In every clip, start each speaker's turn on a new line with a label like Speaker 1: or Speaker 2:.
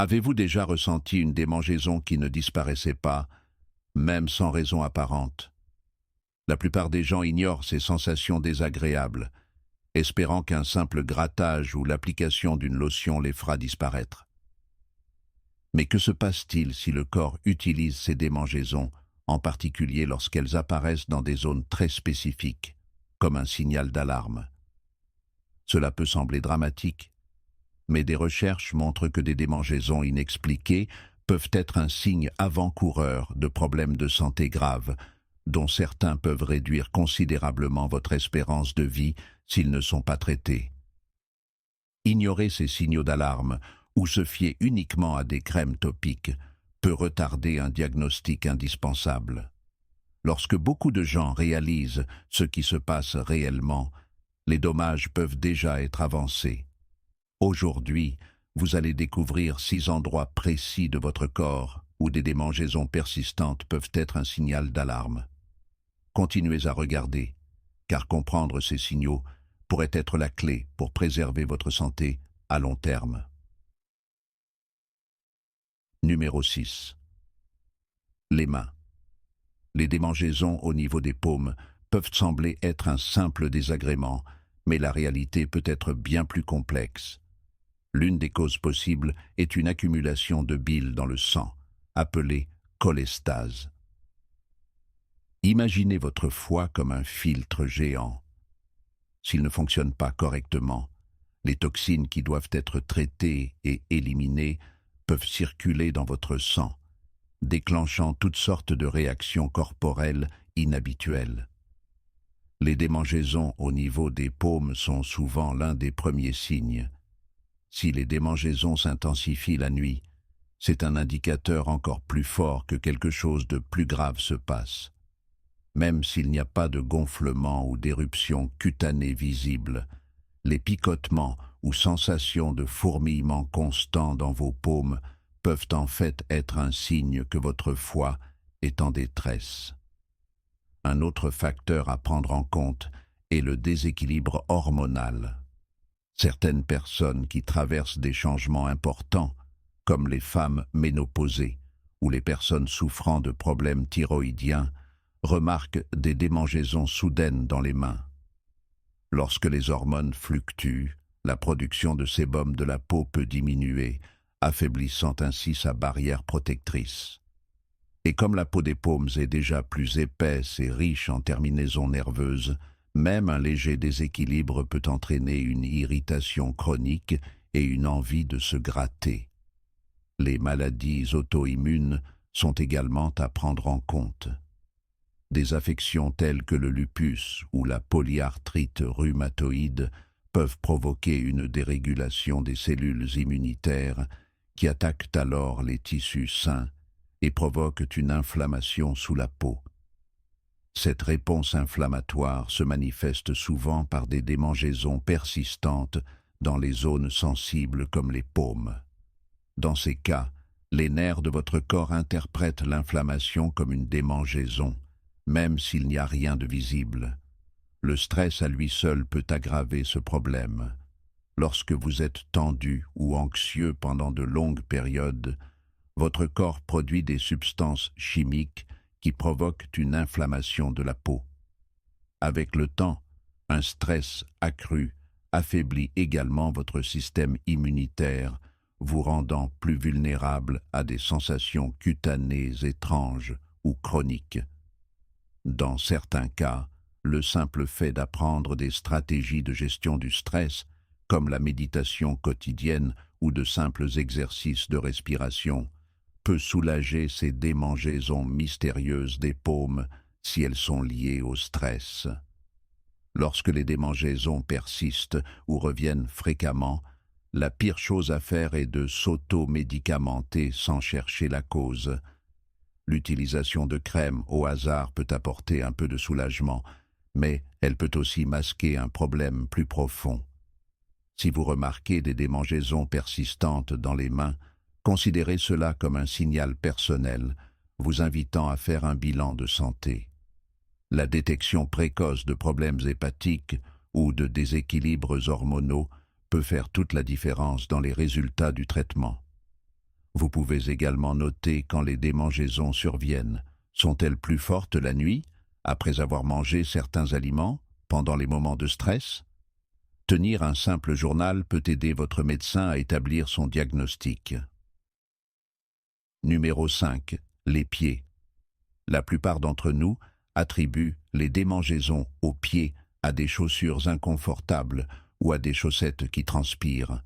Speaker 1: Avez-vous déjà ressenti une démangeaison qui ne disparaissait pas, même sans raison apparente? La plupart des gens ignorent ces sensations désagréables, espérant qu'un simple grattage ou l'application d'une lotion les fera disparaître. Mais que se passe-t-il si le corps utilise ces démangeaisons, en particulier lorsqu'elles apparaissent dans des zones très spécifiques, comme un signal d'alarme? Cela peut sembler dramatique, mais des recherches montrent que des démangeaisons inexpliquées peuvent être un signe avant-coureur de problèmes de santé graves, dont certains peuvent réduire considérablement votre espérance de vie s'ils ne sont pas traités. Ignorer ces signaux d'alarme ou se fier uniquement à des crèmes topiques peut retarder un diagnostic indispensable. Lorsque beaucoup de gens réalisent ce qui se passe réellement, les dommages peuvent déjà être avancés. Aujourd'hui, vous allez découvrir 6 endroits précis de votre corps où des démangeaisons persistantes peuvent être un signal d'alarme. Continuez à regarder, car comprendre ces signaux pourrait être la clé pour préserver votre santé à long terme. Numéro 6. Les mains. Les démangeaisons au niveau des paumes peuvent sembler être un simple désagrément, mais la réalité peut être bien plus complexe. L'une des causes possibles est une accumulation de bile dans le sang, appelée cholestase. Imaginez votre foie comme un filtre géant. S'il ne fonctionne pas correctement, les toxines qui doivent être traitées et éliminées peuvent circuler dans votre sang, déclenchant toutes sortes de réactions corporelles inhabituelles. Les démangeaisons au niveau des paumes sont souvent l'un des premiers signes. Si les démangeaisons s'intensifient la nuit, c'est un indicateur encore plus fort que quelque chose de plus grave se passe. Même s'il n'y a pas de gonflement ou d'éruption cutanée visible, les picotements ou sensations de fourmillement constant dans vos paumes peuvent en fait être un signe que votre foie est en détresse. Un autre facteur à prendre en compte est le déséquilibre hormonal. Certaines personnes qui traversent des changements importants, comme les femmes ménopausées ou les personnes souffrant de problèmes thyroïdiens, remarquent des démangeaisons soudaines dans les mains. Lorsque les hormones fluctuent, la production de sébum de la peau peut diminuer, affaiblissant ainsi sa barrière protectrice. Et comme la peau des paumes est déjà plus épaisse et riche en terminaisons nerveuses, même un léger déséquilibre peut entraîner une irritation chronique et une envie de se gratter. Les maladies auto-immunes sont également à prendre en compte. Des affections telles que le lupus ou la polyarthrite rhumatoïde peuvent provoquer une dérégulation des cellules immunitaires qui attaquent alors les tissus sains et provoquent une inflammation sous la peau. Cette réponse inflammatoire se manifeste souvent par des démangeaisons persistantes dans les zones sensibles comme les paumes. Dans ces cas, les nerfs de votre corps interprètent l'inflammation comme une démangeaison, même s'il n'y a rien de visible. Le stress à lui seul peut aggraver ce problème. Lorsque vous êtes tendu ou anxieux pendant de longues périodes, votre corps produit des substances chimiques qui provoquent une inflammation de la peau. Avec le temps, un stress accru affaiblit également votre système immunitaire, vous rendant plus vulnérable à des sensations cutanées étranges ou chroniques. Dans certains cas, le simple fait d'apprendre des stratégies de gestion du stress, comme la méditation quotidienne ou de simples exercices de respiration, peut soulager ces démangeaisons mystérieuses des paumes si elles sont liées au stress. Lorsque les démangeaisons persistent ou reviennent fréquemment, la pire chose à faire est de s'auto-médicamenter sans chercher la cause. L'utilisation de crèmes au hasard peut apporter un peu de soulagement, mais elle peut aussi masquer un problème plus profond. Si vous remarquez des démangeaisons persistantes dans les mains, considérez cela comme un signal personnel, vous invitant à faire un bilan de santé. La détection précoce de problèmes hépatiques ou de déséquilibres hormonaux peut faire toute la différence dans les résultats du traitement. Vous pouvez également noter quand les démangeaisons surviennent. Sont-elles plus fortes la nuit, après avoir mangé certains aliments, pendant les moments de stress? Tenir un simple journal peut aider votre médecin à établir son diagnostic. Numéro 5. Les pieds. La plupart d'entre nous attribuent les démangeaisons aux pieds à des chaussures inconfortables ou à des chaussettes qui transpirent.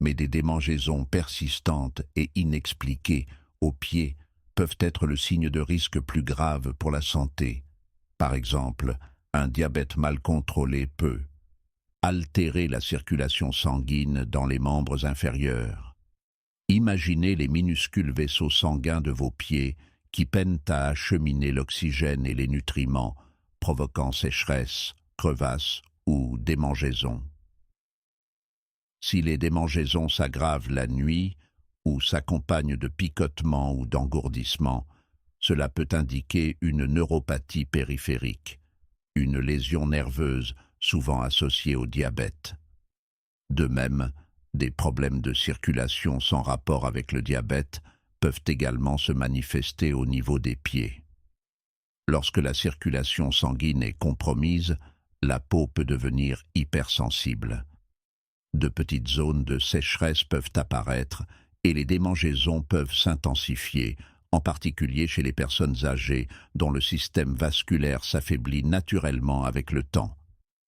Speaker 1: Mais des démangeaisons persistantes et inexpliquées aux pieds peuvent être le signe de risques plus graves pour la santé. Par exemple, un diabète mal contrôlé peut altérer la circulation sanguine dans les membres inférieurs. Imaginez les minuscules vaisseaux sanguins de vos pieds qui peinent à acheminer l'oxygène et les nutriments, provoquant sécheresse, crevasses ou démangeaisons. Si les démangeaisons s'aggravent la nuit ou s'accompagnent de picotements ou d'engourdissements, cela peut indiquer une neuropathie périphérique, une lésion nerveuse souvent associée au diabète. De même, des problèmes de circulation sans rapport avec le diabète peuvent également se manifester au niveau des pieds. Lorsque la circulation sanguine est compromise, la peau peut devenir hypersensible. De petites zones de sécheresse peuvent apparaître et les démangeaisons peuvent s'intensifier, en particulier chez les personnes âgées dont le système vasculaire s'affaiblit naturellement avec le temps.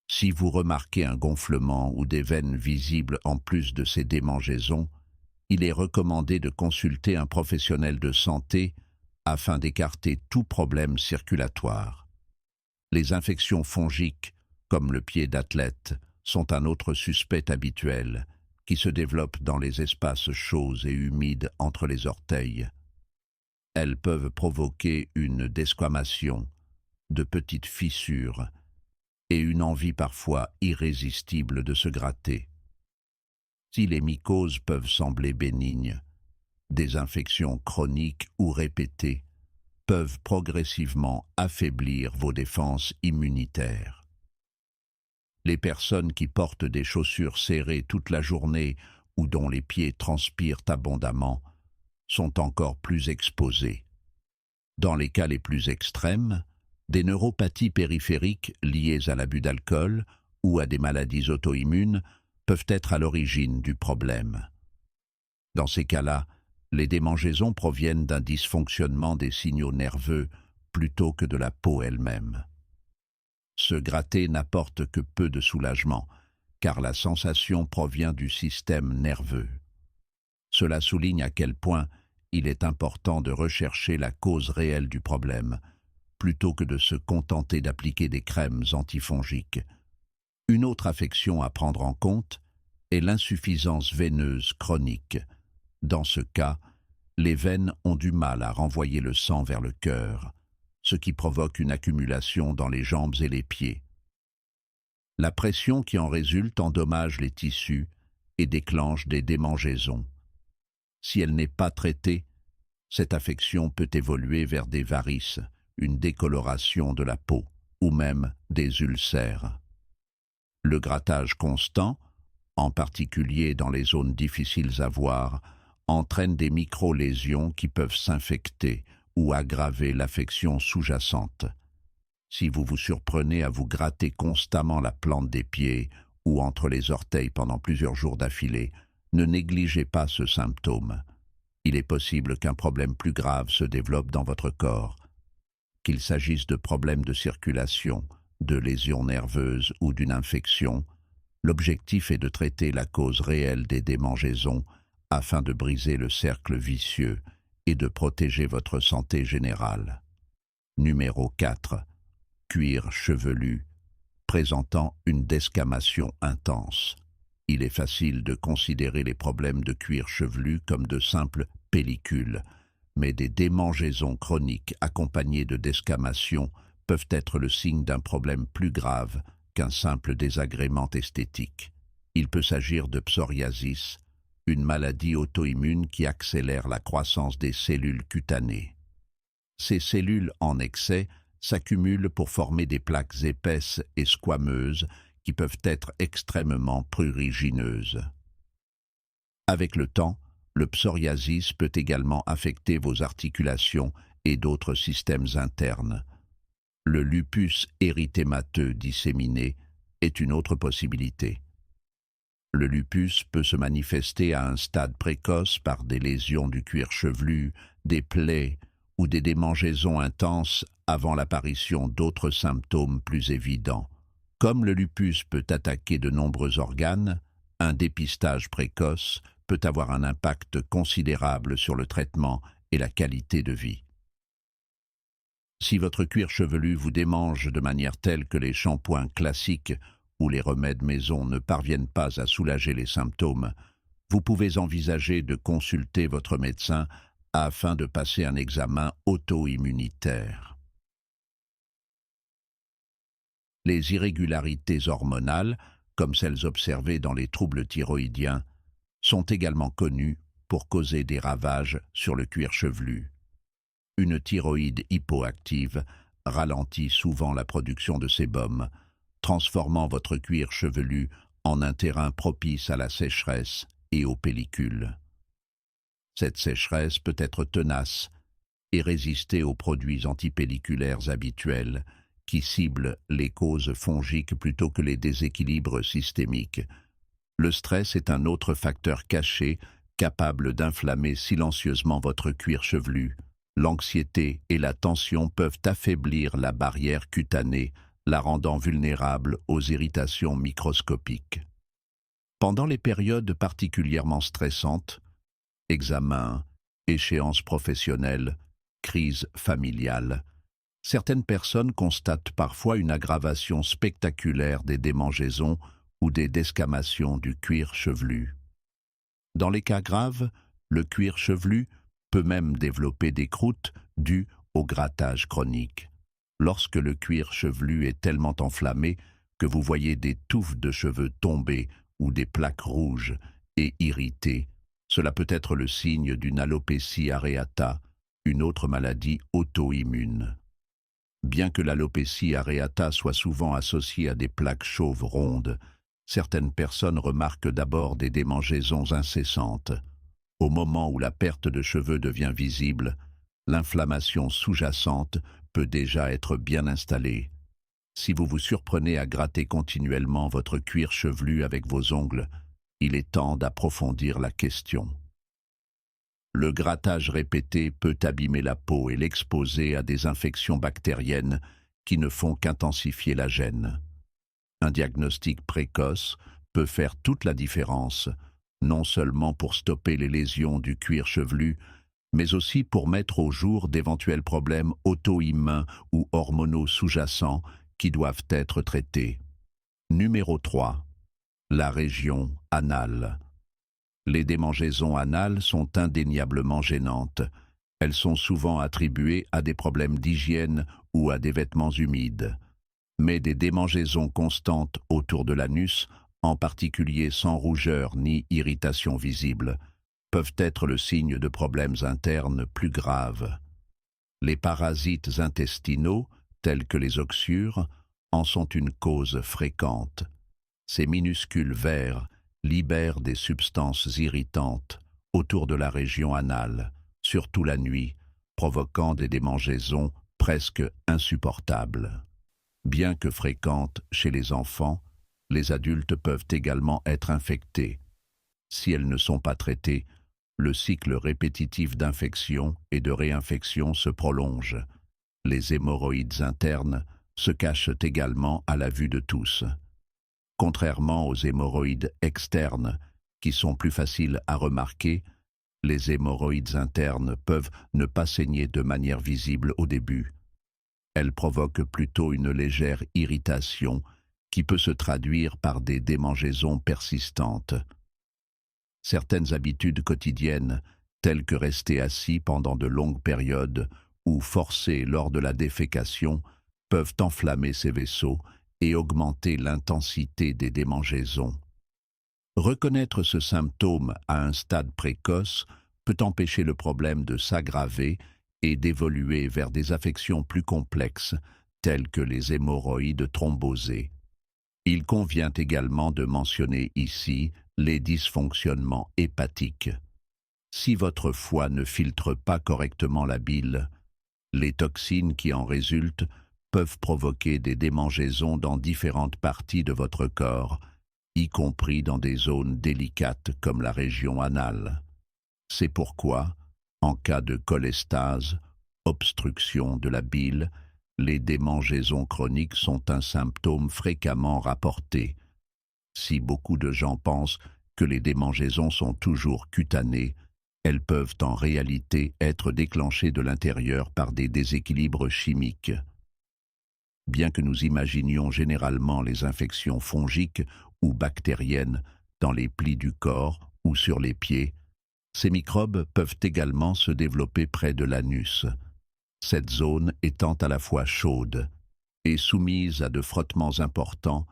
Speaker 1: Si vous remarquez un gonflement ou des veines visibles en plus de ces démangeaisons, il est recommandé de consulter un professionnel de santé afin d'écarter tout problème circulatoire. Les infections fongiques, comme le pied d'athlète, sont un autre suspect habituel, qui se développe dans les espaces chauds et humides entre les orteils. Elles peuvent provoquer une desquamation, de petites fissures, et une envie parfois irrésistible de se gratter. Si les mycoses peuvent sembler bénignes, des infections chroniques ou répétées peuvent progressivement affaiblir vos défenses immunitaires. Les personnes qui portent des chaussures serrées toute la journée ou dont les pieds transpirent abondamment sont encore plus exposées. Dans les cas les plus extrêmes, des neuropathies périphériques liées à l'abus d'alcool ou à des maladies auto-immunes peuvent être à l'origine du problème. Dans ces cas-là, les démangeaisons proviennent d'un dysfonctionnement des signaux nerveux plutôt que de la peau elle-même. Se gratter n'apporte que peu de soulagement, car la sensation provient du système nerveux. Cela souligne à quel point il est important de rechercher la cause réelle du problème, plutôt que de se contenter d'appliquer des crèmes antifongiques. Une autre affection à prendre en compte est l'insuffisance veineuse chronique. Dans ce cas, les veines ont du mal à renvoyer le sang vers le cœur, ce qui provoque une accumulation dans les jambes et les pieds. La pression qui en résulte endommage les tissus et déclenche des démangeaisons. Si elle n'est pas traitée, cette affection peut évoluer vers des varices, une décoloration de la peau ou même des ulcères. Le grattage constant, en particulier dans les zones difficiles à voir, entraîne des micro-lésions qui peuvent s'infecter ou aggraver l'affection sous-jacente. Si vous vous surprenez à vous gratter constamment la plante des pieds ou entre les orteils pendant plusieurs jours d'affilée, ne négligez pas ce symptôme. Il est possible qu'un problème plus grave se développe dans votre corps, qu'il s'agisse de problèmes de circulation, de lésions nerveuses ou d'une infection. L'objectif est de traiter la cause réelle des démangeaisons afin de briser le cercle vicieux et de protéger votre santé générale. Numéro 4. Cuir chevelu, présentant une desquamation intense. Il est facile de considérer les problèmes de cuir chevelu comme de simples pellicules, mais des démangeaisons chroniques accompagnées de desquamation peuvent être le signe d'un problème plus grave qu'un simple désagrément esthétique. Il peut s'agir de psoriasis, une maladie auto-immune qui accélère la croissance des cellules cutanées. Ces cellules en excès s'accumulent pour former des plaques épaisses et squameuses qui peuvent être extrêmement prurigineuses. Avec le temps, Le psoriasis peut également affecter vos articulations et d'autres systèmes internes. Le lupus érythémateux disséminé est une autre possibilité. Le lupus peut se manifester à un stade précoce par des lésions du cuir chevelu, des plaies ou des démangeaisons intenses avant l'apparition d'autres symptômes plus évidents. Comme le lupus peut attaquer de nombreux organes, un dépistage précoce peut avoir un impact considérable sur le traitement et la qualité de vie. Si votre cuir chevelu vous démange de manière telle que les shampoings classiques ou les remèdes maison ne parviennent pas à soulager les symptômes, vous pouvez envisager de consulter votre médecin afin de passer un examen auto-immunitaire. Les irrégularités hormonales, comme celles observées dans les troubles thyroïdiens, sont également connues pour causer des ravages sur le cuir chevelu. Une thyroïde hypoactive ralentit souvent la production de sébum, transformant votre cuir chevelu en un terrain propice à la sécheresse et aux pellicules. Cette sécheresse peut être tenace et résister aux produits antipelliculaires habituels qui ciblent les causes fongiques plutôt que les déséquilibres systémiques. Le stress est un autre facteur caché capable d'inflammer silencieusement votre cuir chevelu. L'anxiété et la tension peuvent affaiblir la barrière cutanée, la rendant vulnérable aux irritations microscopiques. Pendant les périodes particulièrement stressantes, examens, échéances professionnelles, crises familiales, certaines personnes constatent parfois une aggravation spectaculaire des démangeaisons ou des desquamations du cuir chevelu. Dans les cas graves, le cuir chevelu peut même développer des croûtes dues au grattage chronique. Lorsque le cuir chevelu est tellement enflammé que vous voyez des touffes de cheveux tomber ou des plaques rouges et irritées, cela peut être le signe d'une alopécie areata, une autre maladie auto-immune. Bien que l'alopécie areata soit souvent associée à des plaques chauves rondes, certaines personnes remarquent d'abord des démangeaisons incessantes. Au moment où la perte de cheveux devient visible, l'inflammation sous-jacente peut déjà être bien installée. Si vous vous surprenez à gratter continuellement votre cuir chevelu avec vos ongles, il est temps d'approfondir la question. Le grattage répété peut abîmer la peau et l'exposer à des infections bactériennes qui ne font qu'intensifier la gêne. Un diagnostic précoce peut faire toute la différence, non seulement pour stopper les lésions du cuir chevelu, mais aussi pour mettre au jour d'éventuels problèmes auto-immuns ou hormonaux sous-jacents qui doivent être traités. Numéro 3. La région anale. Les démangeaisons anales sont indéniablement gênantes. Elles sont souvent attribuées à des problèmes d'hygiène ou à des vêtements humides. Mais des démangeaisons constantes autour de l'anus, en particulier sans rougeur ni irritation visible, peuvent être le signe de problèmes internes plus graves. Les parasites intestinaux, tels que les oxyures, en sont une cause fréquente. Ces minuscules vers libèrent des substances irritantes autour de la région anale, surtout la nuit, provoquant des démangeaisons presque insupportables. Bien que fréquentes chez les enfants, les adultes peuvent également être infectés. Si elles ne sont pas traitées, le cycle répétitif d'infection et de réinfection se prolonge. Les hémorroïdes internes se cachent également à la vue de tous. Contrairement aux hémorroïdes externes, qui sont plus faciles à remarquer, les hémorroïdes internes peuvent ne pas saigner de manière visible au début. Elles provoquent plutôt une légère irritation qui peut se traduire par des démangeaisons persistantes. Certaines habitudes quotidiennes, telles que rester assis pendant de longues périodes ou forcer lors de la défécation, peuvent enflammer ces vaisseaux et augmenter l'intensité des démangeaisons. Reconnaître ce symptôme à un stade précoce peut empêcher le problème de s'aggraver et d'évoluer vers des affections plus complexes, telles que les hémorroïdes thrombosées. Il convient également de mentionner ici les dysfonctionnements hépatiques. Si votre foie ne filtre pas correctement la bile, les toxines qui en résultent peuvent provoquer des démangeaisons dans différentes parties de votre corps, y compris dans des zones délicates comme la région anale. C'est pourquoi, en cas de cholestase, obstruction de la bile, les démangeaisons chroniques sont un symptôme fréquemment rapporté. Si beaucoup de gens pensent que les démangeaisons sont toujours cutanées, elles peuvent en réalité être déclenchées de l'intérieur par des déséquilibres chimiques. Bien que nous imaginions généralement les infections fongiques ou bactériennes dans les plis du corps ou sur les pieds, ces microbes peuvent également se développer près de l'anus, cette zone étant à la fois chaude et soumise à de frottements importants.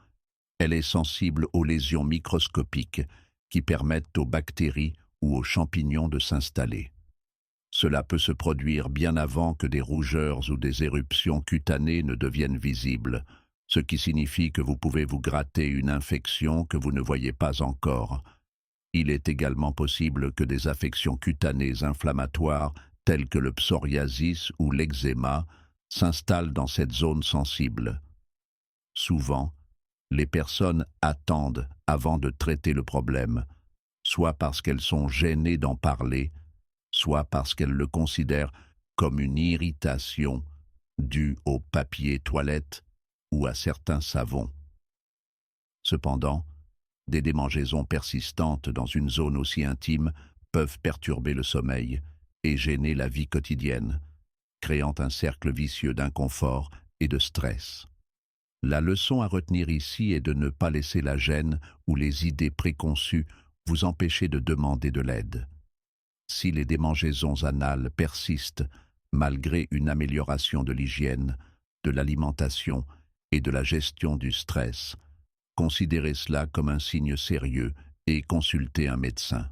Speaker 1: Elle est sensible aux lésions microscopiques qui permettent aux bactéries ou aux champignons de s'installer. Cela peut se produire bien avant que des rougeurs ou des éruptions cutanées ne deviennent visibles, ce qui signifie que vous pouvez vous gratter une infection que vous ne voyez pas encore. Il est également possible que des affections cutanées inflammatoires, telles que le psoriasis ou l'eczéma, s'installent dans cette zone sensible. Souvent, les personnes attendent avant de traiter le problème, soit parce qu'elles sont gênées d'en parler, soit parce qu'elles le considèrent comme une irritation due au papier toilette ou à certains savons. Cependant, des démangeaisons persistantes dans une zone aussi intime peuvent perturber le sommeil et gêner la vie quotidienne, créant un cercle vicieux d'inconfort et de stress. La leçon à retenir ici est de ne pas laisser la gêne ou les idées préconçues vous empêcher de demander de l'aide. Si les démangeaisons anales persistent malgré une amélioration de l'hygiène, de l'alimentation et de la gestion du stress, considérez cela comme un signe sérieux et consultez un médecin.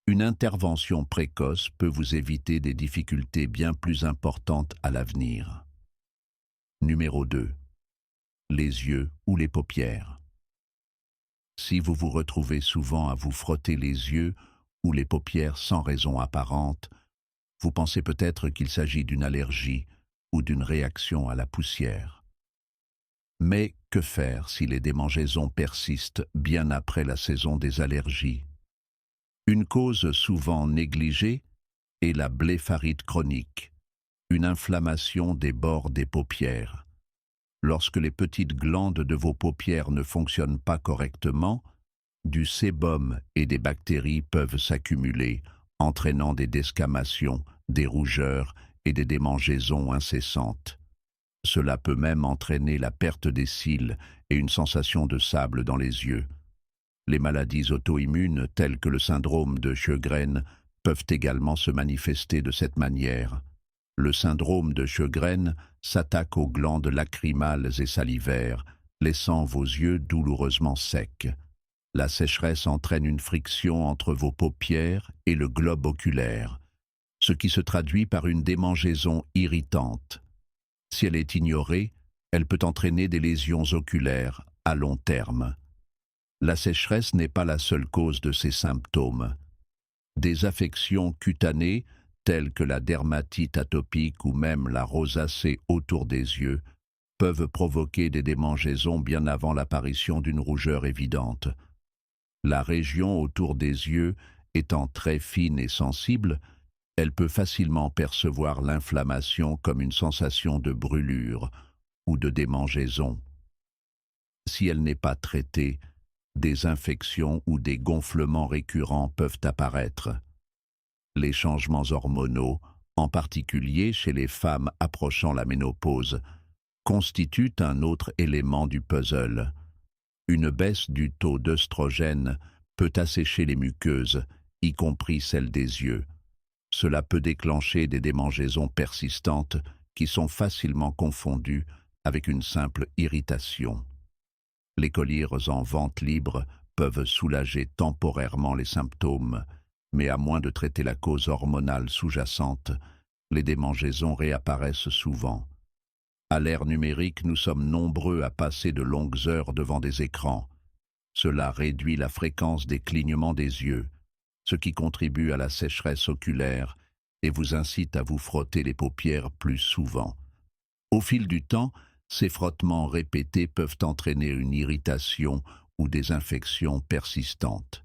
Speaker 1: Une intervention précoce peut vous éviter des difficultés bien plus importantes à l'avenir. Numéro 2. Les yeux ou les paupières. Si vous vous retrouvez souvent à vous frotter les yeux ou les paupières sans raison apparente, vous pensez peut-être qu'il s'agit d'une allergie ou d'une réaction à la poussière. Mais que faire si les démangeaisons persistent bien après la saison des allergies? Une cause souvent négligée est la blépharite chronique, une inflammation des bords des paupières. Lorsque les petites glandes de vos paupières ne fonctionnent pas correctement, du sébum et des bactéries peuvent s'accumuler, entraînant des desquamations, des rougeurs et des démangeaisons incessantes. Cela peut même entraîner la perte des cils et une sensation de sable dans les yeux. Les maladies auto-immunes, telles que le syndrome de Sjögren, peuvent également se manifester de cette manière. Le syndrome de Sjögren s'attaque aux glandes lacrymales et salivaires, laissant vos yeux douloureusement secs. La sécheresse entraîne une friction entre vos paupières et le globe oculaire, ce qui se traduit par une démangeaison irritante. Si elle est ignorée, elle peut entraîner des lésions oculaires à long terme. La sécheresse n'est pas la seule cause de ces symptômes. Des affections cutanées, telles que la dermatite atopique ou même la rosacée autour des yeux, peuvent provoquer des démangeaisons bien avant l'apparition d'une rougeur évidente. La région autour des yeux étant très fine et sensible, elle peut facilement percevoir l'inflammation comme une sensation de brûlure ou de démangeaison. Si elle n'est pas traitée, des infections ou des gonflements récurrents peuvent apparaître. Les changements hormonaux, en particulier chez les femmes approchant la ménopause, constituent un autre élément du puzzle. Une baisse du taux d'œstrogène peut assécher les muqueuses, y compris celles des yeux. Cela peut déclencher des démangeaisons persistantes qui sont facilement confondues avec une simple irritation. Les collyres en vente libre peuvent soulager temporairement les symptômes, mais à moins de traiter la cause hormonale sous-jacente, les démangeaisons réapparaissent souvent. À l'ère numérique, nous sommes nombreux à passer de longues heures devant des écrans. Cela réduit la fréquence des clignements des yeux, ce qui contribue à la sécheresse oculaire et vous incite à vous frotter les paupières plus souvent. Au fil du temps, ces frottements répétés peuvent entraîner une irritation ou des infections persistantes.